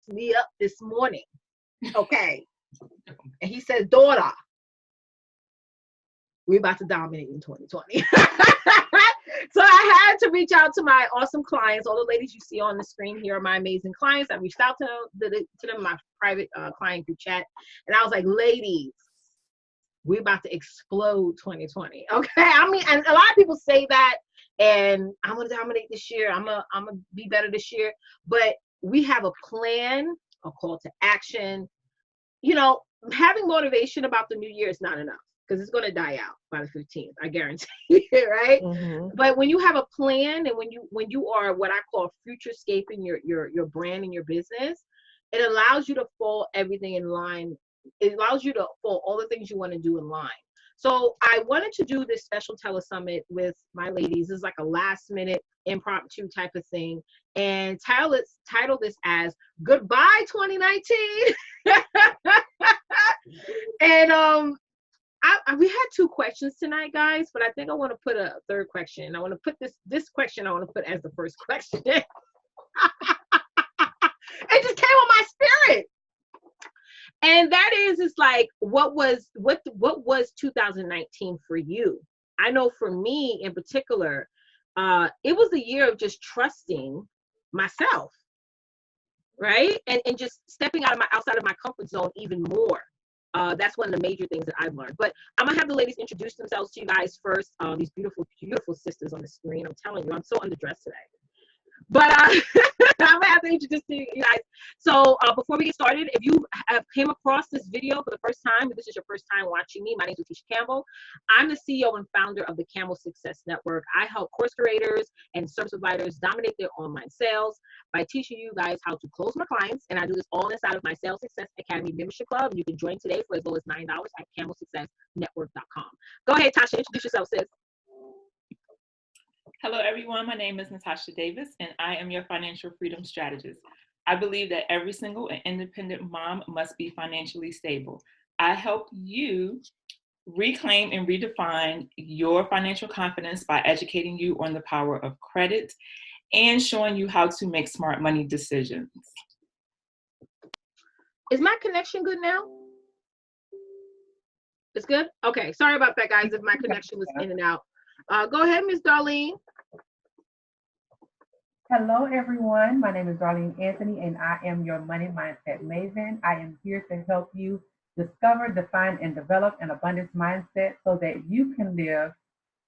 me up this morning. Okay. And he says, daughter, we're about to dominate in 2020. So I had to reach out to my awesome clients. All the ladies you see on the screen here are my amazing clients. I reached out to them in my private client group chat. And I was like, ladies, we're about to explode 2020. Okay. I mean, and a lot of people say that, and I'm going to dominate this year. I'm going to be better this year. But we have a plan, a call to action. You know, having motivation about the new year is not enough, because it's going to die out by the 15th. I guarantee it, right? Mm-hmm. But when you have a plan, and when you are what I call futurescaping your brand and your business, it allows you to fall everything in line. It allows you to fall all the things you want to do in line. So I wanted to do this special Tele-Summit with my ladies. It's like a last minute impromptu type of thing, and title this as Goodbye 2019. And we had 2 questions tonight, guys, but I think I want to put a third question. I want to put this question I want to put as the first question. It just came on my spirit. And that is, it's like, what was 2019 for you? I know for me in particular, it was a year of just trusting myself, right? And just stepping outside of my comfort zone even more. That's one of the major things that I've learned. But I'm gonna have the ladies introduce themselves to you guys first. These beautiful, beautiful sisters on the screen. I'm telling you, I'm so underdressed today. But I'm gonna have to introduce you guys. So before we get started, if you have came across this video for the first time, if this is your first time watching me, my name is Leticia Campbell. I'm the CEO and founder of the Camel Success Network. I help course creators and service providers dominate their online sales by teaching you guys how to close my clients. And I do this all inside of my Sales Success Academy membership club. And you can join today for as low as $9 at camelsuccessnetwork.com. Go ahead, Tasha, introduce yourself, sis. Hello, everyone. My name is Natasha Davis, and I am your financial freedom strategist. I believe that every single and independent mom must be financially stable. I help you reclaim and redefine your financial confidence by educating you on the power of credit and showing you how to make smart money decisions. Is my connection good now? It's good? Okay. Sorry about that, guys, if my connection was in and out. Go ahead, Ms. Darlene. Hello, everyone. My name is Darlene Anthony, and I am your money mindset maven. I am here to help you discover, define, and develop an abundance mindset so that you can live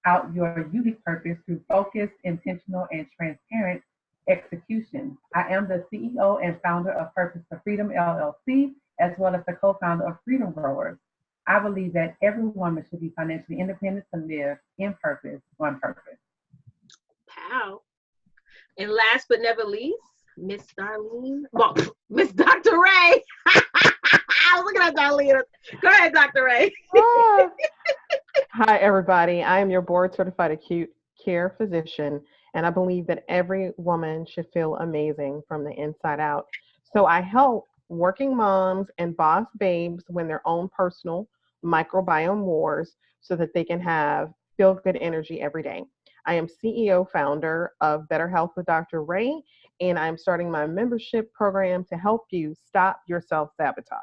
out your unique purpose through focused, intentional, and transparent execution. I am the CEO and founder of Purpose for Freedom, LLC, as well as the co-founder of Freedom Growers. I believe that every woman should be financially independent to live in purpose, on purpose. Pow. And last but never least, Miss Darlene, well, Miss Dr. Ray. I was looking at Darlene. Go ahead, Dr. Ray. Hi, everybody. I am your board certified acute care physician, and I believe that every woman should feel amazing from the inside out. So I help working moms and boss babes win their own personal microbiome wars so that they can have feel good energy every day. I am CEO founder of Better Health with Dr. Ray, and I'm starting my membership program to help you stop your self-sabotage.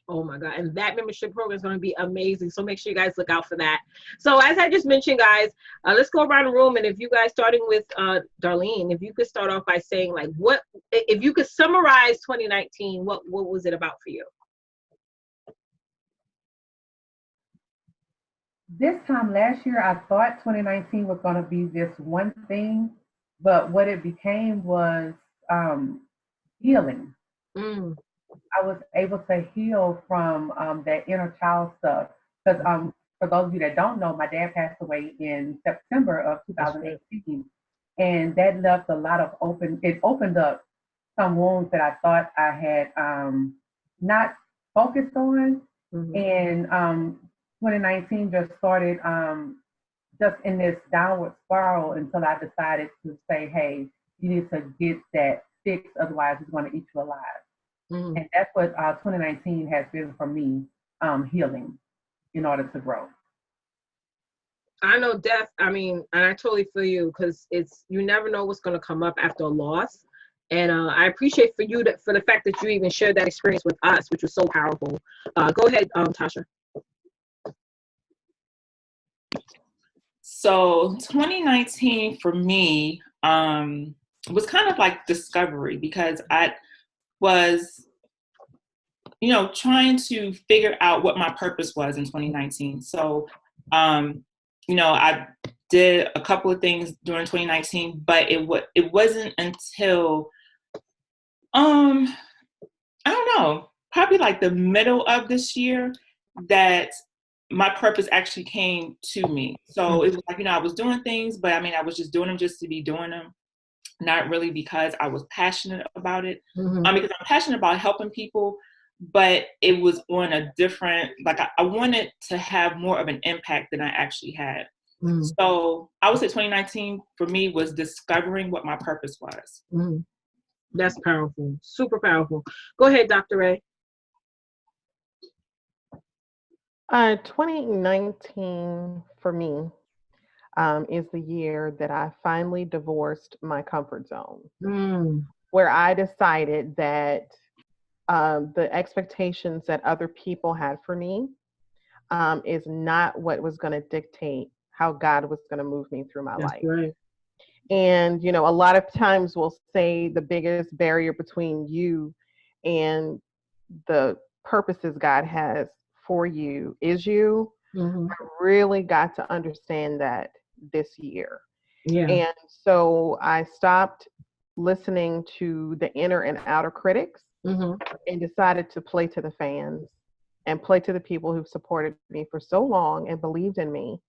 Oh my God. And that membership program is going to be amazing. So make sure you guys look out for that. So as I just mentioned, guys, let's go around the room. And if you guys, starting with Darlene, if you could start off by saying, like, what, if you could summarize 2019, what was it about for you? This time last year, I thought 2019 was going to be this one thing, but what it became was healing. I was able to heal from that inner child stuff. Because for those of you that don't know, my dad passed away in September of 2018. And that left a lot of it opened up some wounds that I thought I had not focused on. And 2019 just started just in this downward spiral until I decided to say, hey, you need to get that fixed, otherwise it's going to eat you alive. And that's what 2019 has been for me, healing in order to grow. I know death, I mean, and I totally feel you, because you never know what's going to come up after a loss. And I appreciate for the fact that you even shared that experience with us, which was so powerful. Go ahead, Tasha. So 2019 for me was kind of like discovery, because I was, trying to figure out what my purpose was in 2019. So, I did a couple of things during 2019, but it wasn't until, I don't know, probably like the middle of this year that my purpose actually came to me. So it was like, I was doing things, but I was just doing them just to be doing them, not really because I was passionate about it. Because I'm passionate about helping people, but it was on a different, like I wanted to have more of an impact than I actually had. So I would say 2019 for me was discovering what my purpose was. That's powerful. Super powerful. Go ahead, Dr. Ray. 2019 for me is the year that I finally divorced my comfort zone, where I decided that the expectations that other people had for me is not what was going to dictate how God was going to move me through my life. Right. And, a lot of times we'll say the biggest barrier between you and the purposes God has for you is you. I really got to understand that this year. Yeah. And so I stopped listening to the inner and outer critics and decided to play to the fans and play to the people who've supported me for so long and believed in me,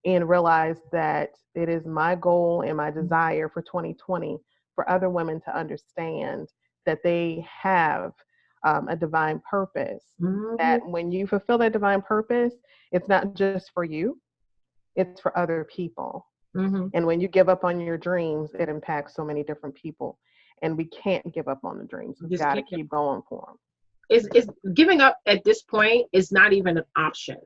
and realized that it is my goal and my desire for 2020 for other women to understand that they have a divine purpose, that when you fulfill that divine purpose, it's not just for you, it's for other people. And when you give up on your dreams, it impacts so many different people. And we can't give up on the dreams. We've got to keep going for them. Is giving up at this point is not even an option.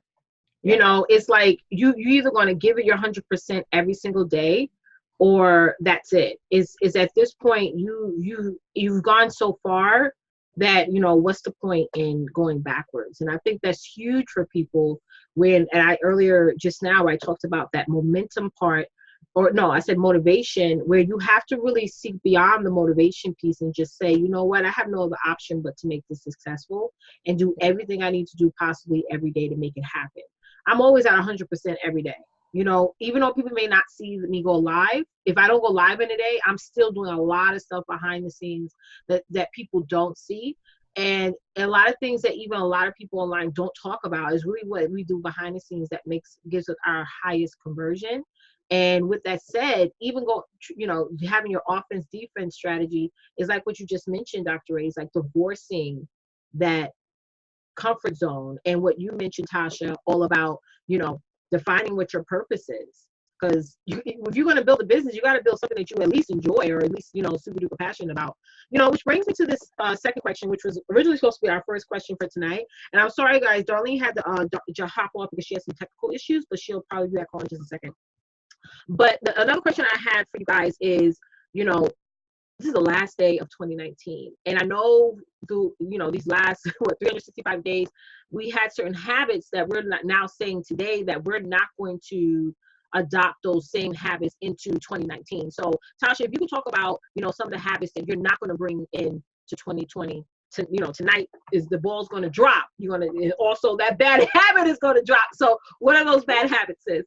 It's like you either going to give it your 100% every single day, or that's it. Is at this point you've gone so far that what's the point in going backwards? And I think that's huge for people. And I earlier just now I talked about that momentum part, or no, I said motivation, where you have to really seek beyond the motivation piece and just say, you know what, I have no other option but to make this successful and do everything I need to do possibly every day to make it happen. I'm always at 100% every day. Even though people may not see me go live, if I don't go live in a day, I'm still doing a lot of stuff behind the scenes that people don't see. And a lot of things that even a lot of people online don't talk about is really what we do behind the scenes that gives us our highest conversion. And with that said, even having your offense defense strategy is like what you just mentioned, Dr. Ray, is like divorcing that comfort zone. And what you mentioned, Tasha, all about, defining what your purpose is. Because if you're going to build a business, you got to build something that you at least enjoy, or at least, super duper passionate about. Which brings me to this second question, which was originally supposed to be our first question for tonight. And I'm sorry, guys, Darlene had to hop off because she has some technical issues, but she'll probably be back on in just a second. But another question I had for you guys is, this is the last day of 2019. And I know through, these last 365 days, we had certain habits that we're not now saying today that we're not going to adopt those same habits into 2019. So Tasha, if you could talk about, some of the habits that you're not going to bring in to 2020. Tonight is the ball's going to drop. You're going to also that bad habit is going to drop. So what are those bad habits, sis?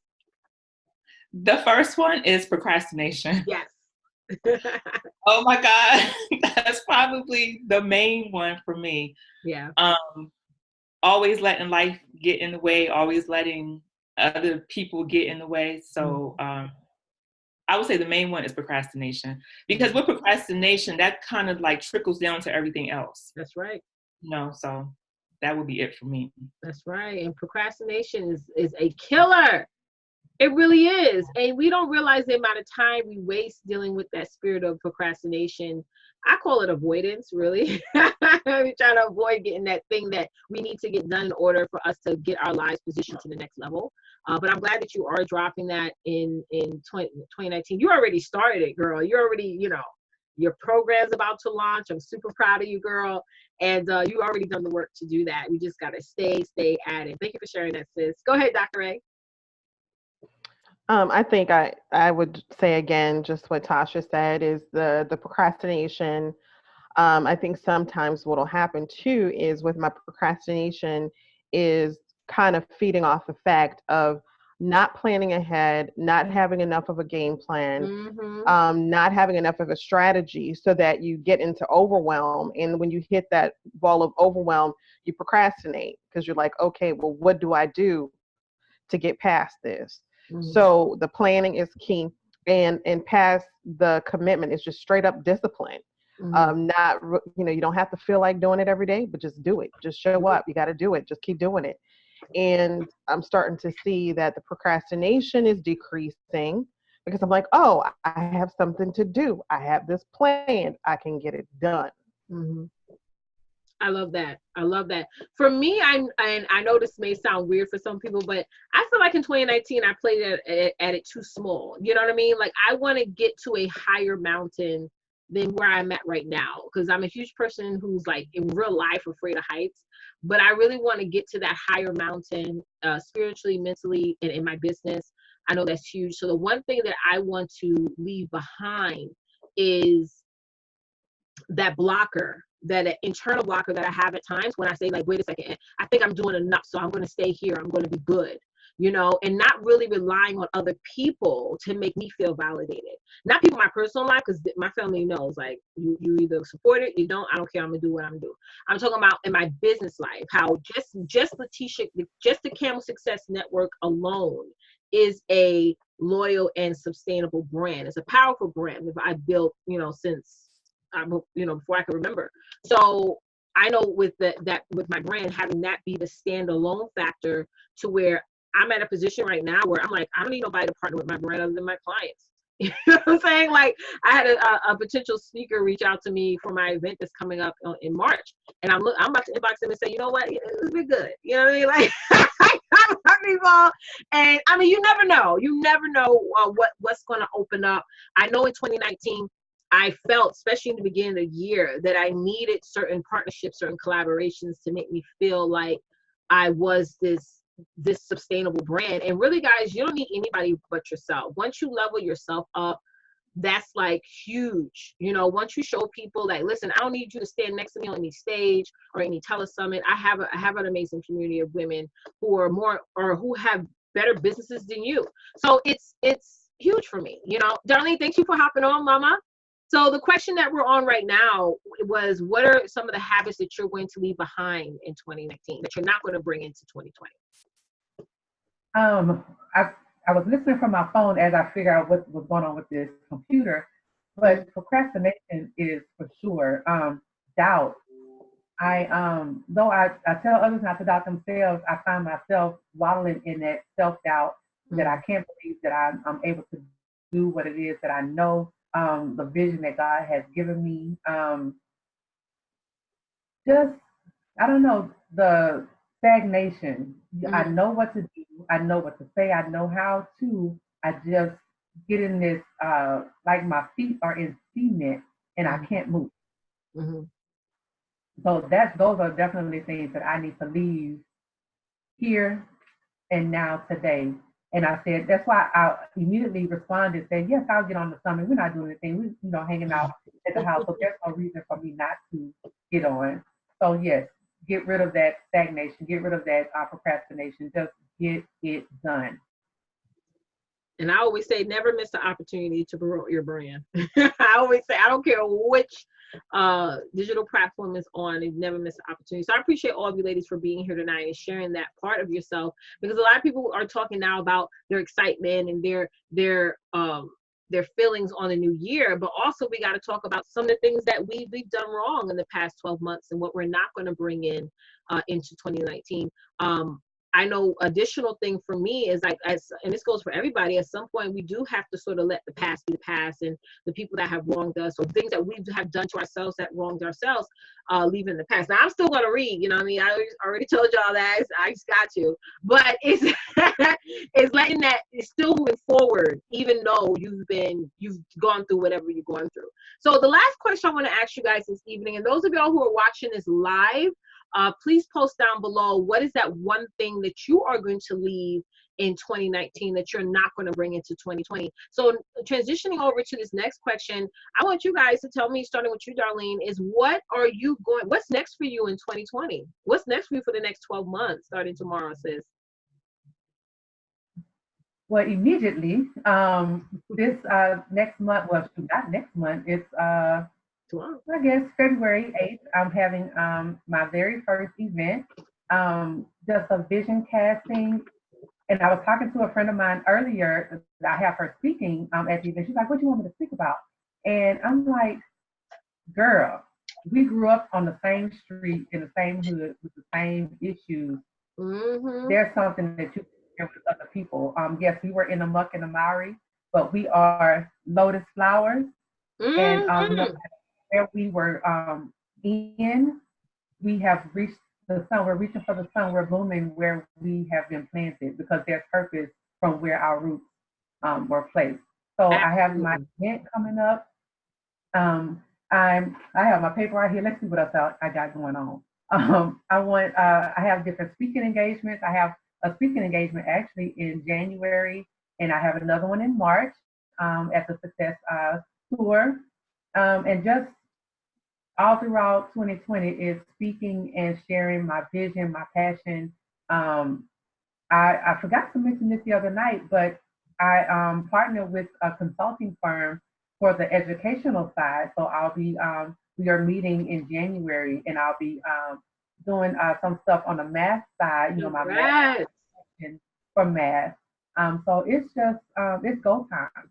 The first one is procrastination. Yes. Oh my God. That's probably the main one for me. Yeah. Always letting life get in the way, always letting other people get in the way. So I would say the main one is procrastination, because with procrastination, that kind of like trickles down to everything else. That's right. So that would be it for me. That's right. And procrastination is a killer. It really is. And we don't realize the amount of time we waste dealing with that spirit of procrastination. I call it avoidance, really. We're trying to avoid getting that thing that we need to get done in order for us to get our lives positioned to the next level. But I'm glad that you are dropping that in 2019. You already started it, girl. You're already, Your program's about to launch. I'm super proud of you, girl. And you already done the work to do that. We just got to stay at it. Thank you for sharing that, sis. Go ahead, Dr. A. I think I would say again, just what Tasha said is the procrastination. I think sometimes what will happen too is with my procrastination is kind of feeding off the fact of not planning ahead, not having enough of a game plan, not having enough of a strategy, so that you get into overwhelm. And when you hit that ball of overwhelm, you procrastinate because you're like, okay, well, what do I do to get past this? So the planning is key, and past the commitment is just straight up discipline. Not, you don't have to feel like doing it every day, but just do it. Just show up. You got to do it. Just keep doing it. And I'm starting to see that the procrastination is decreasing because I'm like, oh, I have something to do. I have this planned. I can get it done. I love that. I love that. For me, I know this may sound weird for some people, but I feel like in 2019, I played at it too small. You know what I mean? Like, I want to get to a higher mountain than where I'm at right now, because I'm a huge person who's like in real life afraid of heights, but I really want to get to that higher mountain, spiritually, mentally, and in my business. I know that's huge. So the one thing that I want to leave behind is that blocker, that internal blocker that I have at times when I say, like, wait a second, I think I'm doing enough, so I'm going to stay here. I'm going to be good, and not really relying on other people to make me feel validated. Not people in my personal life, because my family knows, like, you either support it, you don't, I don't care, I'm going to do what I'm doing. I'm talking about in my business life, how just Leticia, just the Camel Success Network alone is a loyal and sustainable brand. It's a powerful brand that I built, since before I can remember. So I know with with my brand, having that be the standalone factor to where I'm at a position right now where I'm like, I don't need nobody to partner with my brand other than my clients. You know what I'm saying? Like, I had a potential speaker reach out to me for my event that's coming up in March, and I'm about to inbox him and say, you know what, it's been good. You know what I mean? Like, people, and I mean, you never know what's going to open up. I know in 2019. I felt, especially in the beginning of the year, that I needed certain partnerships, certain collaborations to make me feel like I was this sustainable brand. And really, guys, you don't need anybody but yourself. Once you level yourself up, that's like huge. Once you show people, like, listen, I don't need you to stand next to me on any stage or any Tele-Summit. I have an amazing community of women who are more, or who have better businesses than you. So it's huge for me. Darlene, thank you for hopping on, Mama. So the question that we're on right now was, what are some of the habits that you're going to leave behind in 2019 that you're not going to bring into 2020? I was listening from my phone as I figured out what was going on with this computer, but procrastination is for sure. Doubt. Though I tell others not to doubt themselves, I find myself waddling in that self-doubt that I can't believe that I'm able to do what it is that I know. The vision that God has given me. I don't know, the stagnation. I know what to do. I know what to say. I know how to. I just get in this, like my feet are in cement and I can't move. So those are definitely things that I need to leave here and now today. And I said, that's why I immediately responded, saying, yes, I'll get on the summit. We're not doing anything. We're, hanging out at the house. So there's no reason for me not to get on. So yes, get rid of that stagnation. Get rid of that procrastination. Just get it done. And I always say, never miss the opportunity to promote your brand. I always say, I don't care which digital platform is on, you never miss an opportunity. So I appreciate all of you ladies for being here tonight and sharing that part of yourself, because a lot of people are talking now about their excitement and their feelings on the new year, but also we got to talk about some of the things that we've done wrong in the past 12 months and what we're not going to bring in into 2019. I know additional thing for me is, like, and this goes for everybody, at some point we do have to sort of let the past be the past, and the people that have wronged us or things that we have done to ourselves that wronged ourselves, leave in the past. Now, I'm still going to read, I mean, I already told y'all that, I just got to, but it's It's letting that, it's still moving forward, even though you've gone through whatever you're going through. So the last question I want to ask you guys this evening, and those of y'all who are watching this live, please post down below, what is that one thing that you are going to leave in 2019 that you're not going to bring into 2020? So transitioning over to this next question, I want you guys to tell me, starting with you, Darlene, is what's next for you in 2020? What's next for you for the next 12 months, starting tomorrow, sis? Well, immediately, this next month, well, not next month, it's Tomorrow. I guess February 8th, I'm having my very first event, just a vision casting. And I was talking to a friend of mine earlier. I have her speaking at the event. She's like, "What do you want me to speak about?" And I'm like, "Girl, we grew up on the same street in the same hood with the same issues. Mm-hmm. There's something that you can share with other people. Yes, we were in the muck and the mire, but we are lotus flowers, and no matter where we were in, we have reached the sun. We're reaching for the sun. We're blooming where we have been planted because there's purpose from where our roots were placed." So I have my event coming up. I have my paper right here. Let's see what else I got going on. I have different speaking engagements. I have a speaking engagement actually in January, and I have another one in March at the Success Tour. And just all throughout 2020 is speaking and sharing my vision, my passion. I forgot to mention this the other night, but I partnered with a consulting firm for the educational side. So we are meeting in January, and I'll be doing some stuff on the math side, my math for math. So it's just, it's go time.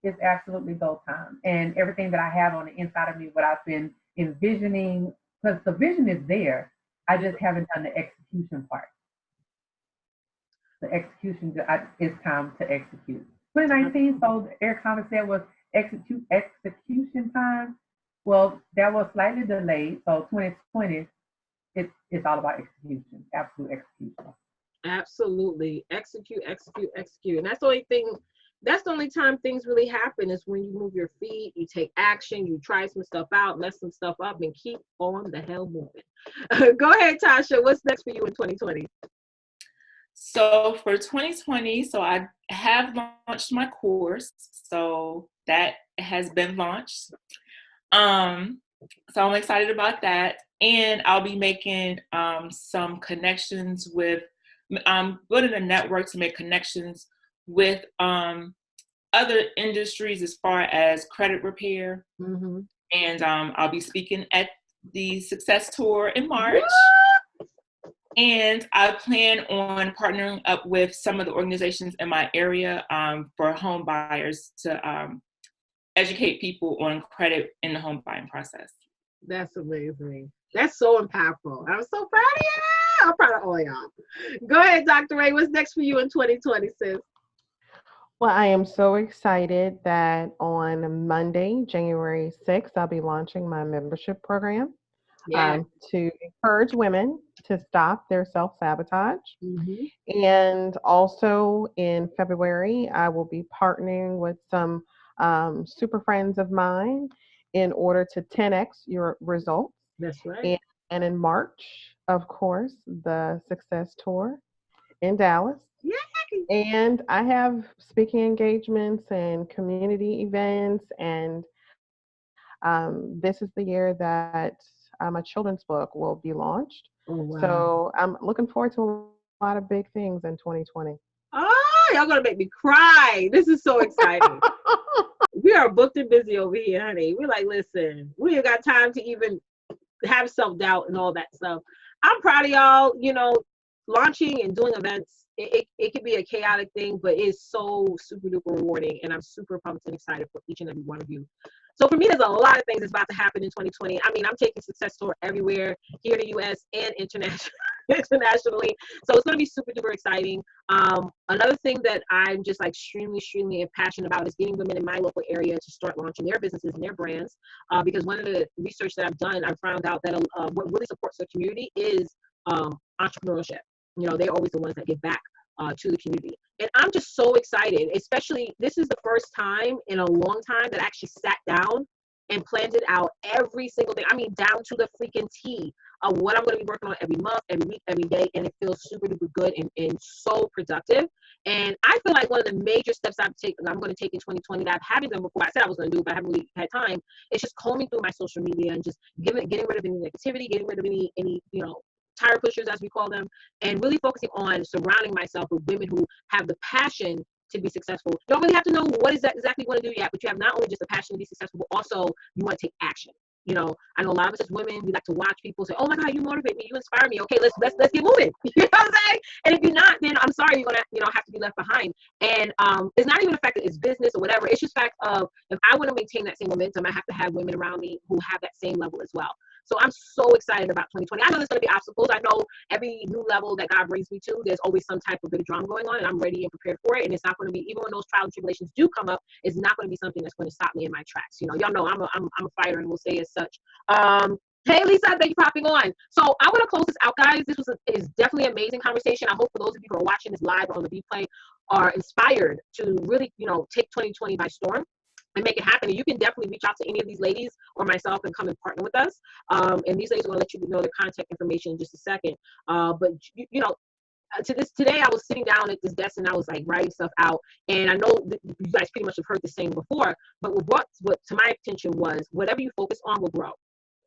It's absolutely go time. And everything that I have on the inside of me, what I've been envisioning, because the vision is there. I just haven't done the execution part. The execution, it's time to execute. 2019, so Eric Thomas said was execution time. Well, that was slightly delayed. So 2020, it's all about execution, absolute execution. Absolutely. Execute. And that's the only time things really happen, is when you move your feet, you take action, you try some stuff out, mess some stuff up, and keep on the hell moving. Go ahead, Tasha. What's next for you in 2020? So for 2020, so I have launched my course. So that has been launched. So I'm excited about that. And I'll be making some connections with, building a network to make connections with other industries as far as credit repair. Mm-hmm. And I'll be speaking at the Success Tour in March. And I plan on partnering up with some of the organizations in my area for home buyers to educate people on credit in the home buying process. That's amazing. That's so impactful. I'm so proud of you. I'm proud of all y'all. Go ahead, Dr. Ray. What's next for you in 2020, sis? Well, I am so excited that on Monday, January 6th, I'll be launching my membership program to encourage women to stop their self-sabotage. Mm-hmm. And also in February, I will be partnering with some super friends of mine in order to 10x your results. That's right. And in March, of course, the Success Tour in Dallas. Yay! And I have speaking engagements and community events. And this is the year that a children's book will be launched. Oh, wow. So I'm looking forward to a lot of big things in 2020. Oh, y'all gonna make me cry. This is so exciting. We are booked and busy over here, honey. We're like, listen, we ain't got time to even have self-doubt and all that stuff. I'm proud of y'all. Launching and doing events, it can be a chaotic thing, but it's so super duper rewarding, and I'm super pumped and excited for each and every one of you. So for me, there's a lot of things that's about to happen in 2020. I mean, I'm taking Success Tour everywhere, here in the US and internationally. So it's going to be super duper exciting. Another thing that I'm just like extremely passionate about is getting women in my local area to start launching their businesses and their brands. Because one of the research that I've done, I found out that what really supports the community is entrepreneurship. They're always the ones that give back to the community. And I'm just so excited, especially this is the first time in a long time that I actually sat down and planned it out every single thing. I mean, down to the freaking T of what I'm going to be working on every month, every week, every day. And it feels super duper good and so productive. And I feel like one of the major steps I'm going to take in 2020 that I haven't done before, I said I was going to do, but I haven't really had time, is just combing through my social media and just getting rid of any negativity, getting rid of any, tire pushers, as we call them, and really focusing on surrounding myself with women who have the passion to be successful. You don't really have to know what exactly you want to do yet, but you have not only just the passion to be successful, but also you want to take action. I know a lot of us as women, we like to watch people say, "Oh my God, you motivate me, you inspire me." Okay, let's get moving. You know what I'm saying? And if you're not, then I'm sorry, you're gonna have to be left behind. And it's not even the fact that it's business or whatever. It's just the fact of, if I want to maintain that same momentum, I have to have women around me who have that same level as well. So I'm so excited about 2020. I know there's going to be obstacles. I know every new level that God brings me to, there's always some type of bit of drama going on, and I'm ready and prepared for it. And it's not going to be, even when those trials and tribulations do come up, it's not going to be something that's going to stop me in my tracks. Y'all know I'm a fighter, and we'll say as such. Hey, Lisa, thank you for hopping on. So I want to close this out, guys. This is definitely an amazing conversation. I hope for those of you who are watching this live or on the replay are inspired to really, take 2020 by storm and make it happen. And you can definitely reach out to any of these ladies or myself and come and partner with us. And these ladies are going to let you know their contact information in just a second. But today I was sitting down at this desk and I was like writing stuff out. And I know that you guys pretty much have heard this saying before, but what to my attention was, whatever you focus on will grow.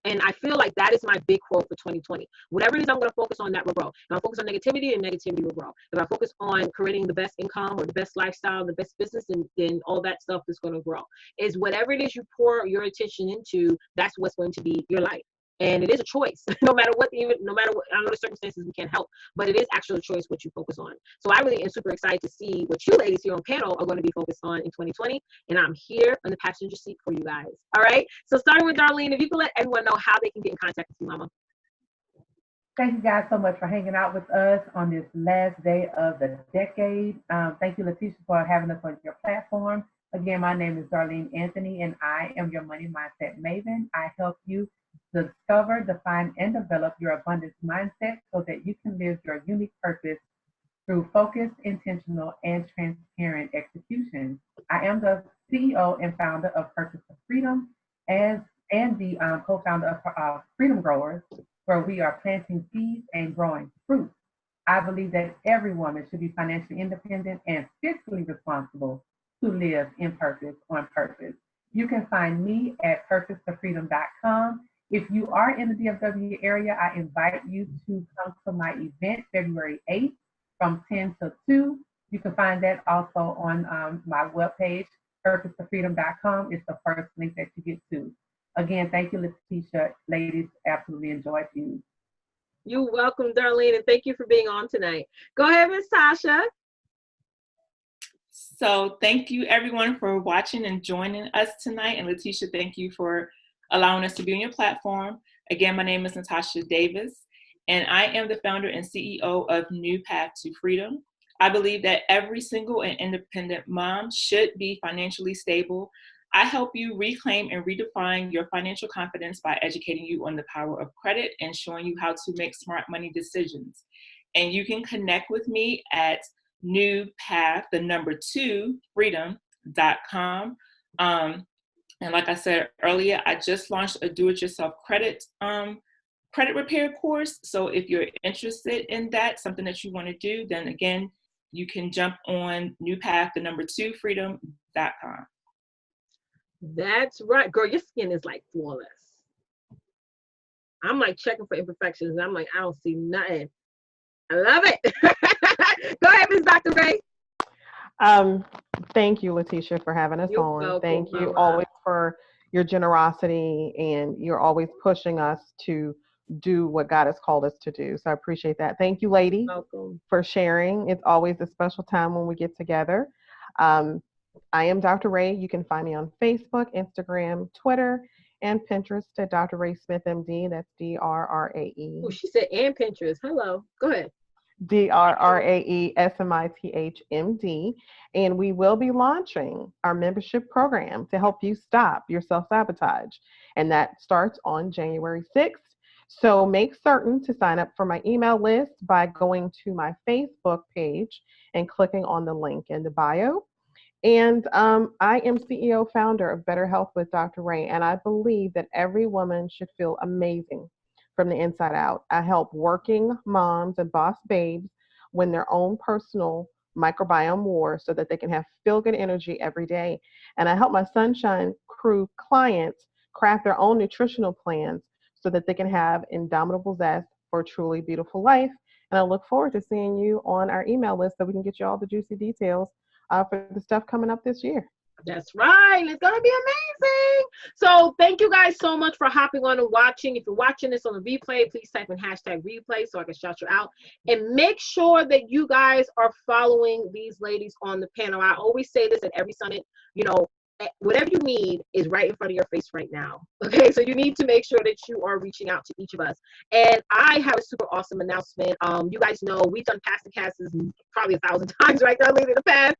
And I feel like that is my big quote for 2020. Whatever it is I'm going to focus on, that will grow. If I focus on negativity, and negativity will grow. If I focus on creating the best income or the best lifestyle, the best business, then all that stuff is going to grow. Is whatever it is you pour your attention into, that's what's going to be your life. And it is a choice, no matter what, I know the circumstances we can't help, but it is actually a choice what you focus on. So I really am super excited to see what you ladies here on panel are going to be focused on in 2020. And I'm here in the passenger seat for you guys. All right. So starting with Darlene, if you can let everyone know how they can get in contact with you, Mama. Thank you guys so much for hanging out with us on this last day of the decade. Thank you, Leticia, for having us on your platform. Again, my name is Darlene Anthony, and I am your money mindset maven. I help you discover, define, and develop your abundance mindset so that you can live your unique purpose through focused, intentional, and transparent execution. I am the CEO and founder of Purpose of Freedom and the co-founder of Freedom Growers, where we are planting seeds and growing fruit. I believe that every woman should be financially independent and fiscally responsible to live in purpose on purpose. You can find me at purposetofreedom.com. If you are in the DFW area, I invite you to come to my event February 8th from 10 to 2. You can find that also on my webpage, purposetofreedom.com. It's the first link that you get to. Again, thank you, Leticia. Ladies, absolutely enjoyed you. You're welcome, Darlene, and thank you for being on tonight. Go ahead, Ms. Tasha. So thank you, everyone, for watching and joining us tonight. And Leticia, thank you for allowing us to be on your platform. Again, my name is Natasha Davis, and I am the founder and CEO of New Path to Freedom. I believe that every single and independent mom should be financially stable. I help you reclaim and redefine your financial confidence by educating you on the power of credit and showing you how to make smart money decisions. And you can connect with me at newpath2freedom.com. And like I said earlier, I just launched a do-it-yourself credit repair course. So if you're interested in that, something that you want to do, then again, you can jump on newpath2freedom.com. That's right. Girl, your skin is like flawless. I'm like checking for imperfections, and I'm like, I don't see nothing. I love it. Go ahead, Ms. Dr. Ray. Thank you, Leticia, for having us on. Welcome, thank you Mama. always for your generosity, and you're always pushing us to do what God has called us to do. So I appreciate that. Thank you, ladies, for sharing. It's always a special time when we get together. I am Dr. Ray. You can find me on Facebook, Instagram, Twitter, and Pinterest at Dr. Ray Smith, MD. That's DRRAE. Oh, she said, and Pinterest. Hello. Go ahead. DRRAESMITHMD. And we will be launching our membership program to help you stop your self-sabotage. And that starts on January 6th. So make certain to sign up for my email list by going to my Facebook page and clicking on the link in the bio. And I am CEO founder of Better Health with Dr. Ray, and I believe that every woman should feel amazing from the inside out. I help working moms and boss babes win their own personal microbiome war so that they can have feel good energy every day. And I help my Sunshine Crew clients craft their own nutritional plans so that they can have indomitable zest for a truly beautiful life. And I look forward to seeing you on our email list so we can get you all the juicy details for the stuff coming up this year. That's right. It's going to be amazing. So thank you guys so much for hopping on and watching. If you're watching this on the replay, please type in hashtag replay so I can shout you out. And make sure that you guys are following these ladies on the panel. I always say this at every summit, you know, whatever you need is right in front of your face right now. Okay, so you need to make sure that you are reaching out to each of us. And I have a super awesome announcement. You guys know we've done past the casts probably 1,000 times right now in the past.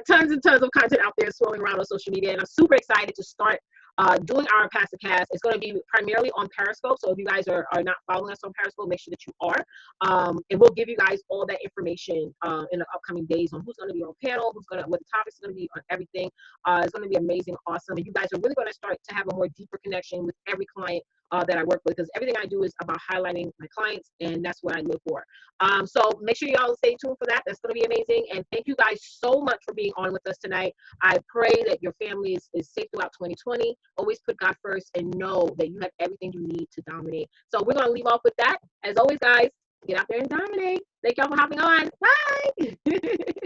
Tons and tons of content out there swirling around on social media, and I'm super excited to start doing our Pass the Cast. It's going to be primarily on Periscope, so if you guys are not following us on Periscope, make sure that you are. And we'll give you guys all that information in the upcoming days on who's going to be on panel, what the topics are going to be on everything. It's going to be amazing, awesome, and you guys are really going to start to have a more deeper connection with every client that I work with, because everything I do is about highlighting my clients, and that's what I live for. So make sure y'all stay tuned for that. That's going to be amazing. And thank you guys so much for being on with us tonight. I pray that your family is safe throughout 2020. Always put God first and know that you have everything you need to dominate. So we're going to leave off with that. As always, guys, get out there and dominate. Thank y'all for hopping on. Bye.